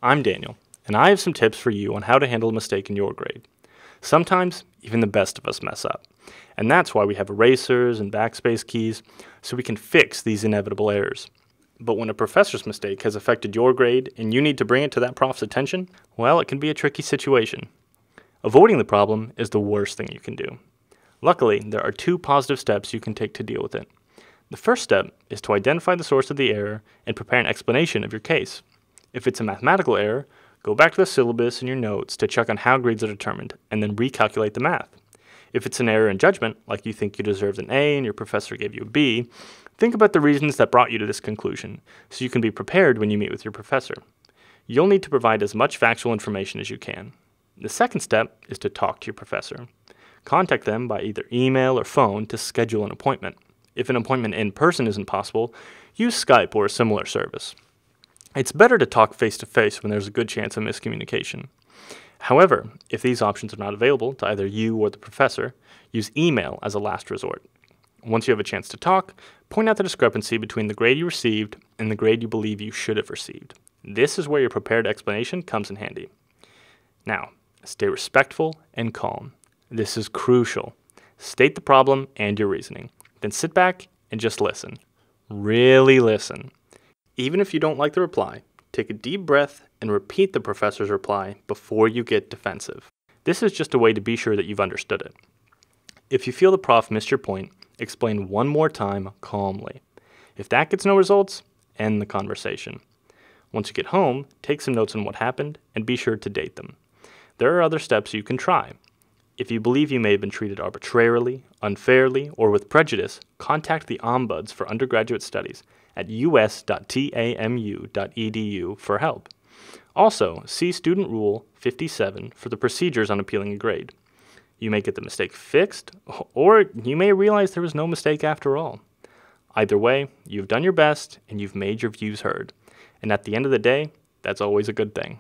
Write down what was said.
I'm Daniel, and I have some tips for you on how to handle a mistake in your grade. Sometimes, even the best of us mess up, and that's why we have erasers and backspace keys, so we can fix these inevitable errors. But when a professor's mistake has affected your grade and you need to bring it to that prof's attention, well, it can be a tricky situation. Avoiding the problem is the worst thing you can do. Luckily, there are 2 positive steps you can take to deal with it. The first step is to identify the source of the error and prepare an explanation of your case. If it's a mathematical error, go back to the syllabus and your notes to check on how grades are determined, and then recalculate the math. If it's an error in judgment, like you think you deserved an A and your professor gave you a B, think about the reasons that brought you to this conclusion, so you can be prepared when you meet with your professor. You'll need to provide as much factual information as you can. The second step is to talk to your professor. Contact them by either email or phone to schedule an appointment. If an appointment in person isn't possible, use Skype or a similar service. It's better to talk face-to-face when there's a good chance of miscommunication. However, if these options are not available to either you or the professor, use email as a last resort. Once you have a chance to talk, point out the discrepancy between the grade you received and the grade you believe you should have received. This is where your prepared explanation comes in handy. Now, stay respectful and calm. This is crucial. State the problem and your reasoning. Then sit back and just listen. Really listen. Even if you don't like the reply, take a deep breath and repeat the professor's reply before you get defensive. This is just a way to be sure that you've understood it. If you feel the prof missed your point, explain one more time calmly. If that gets no results, end the conversation. Once you get home, take some notes on what happened and be sure to date them. There are other steps you can try. If you believe you may have been treated arbitrarily, unfairly, or with prejudice, contact the Ombuds for Undergraduate Studies at us.tamu.edu for help. Also, see Student Rule 57 for the procedures on appealing a grade. You may get the mistake fixed, or you may realize there was no mistake after all. Either way, you've done your best and you've made your views heard. And at the end of the day, that's always a good thing.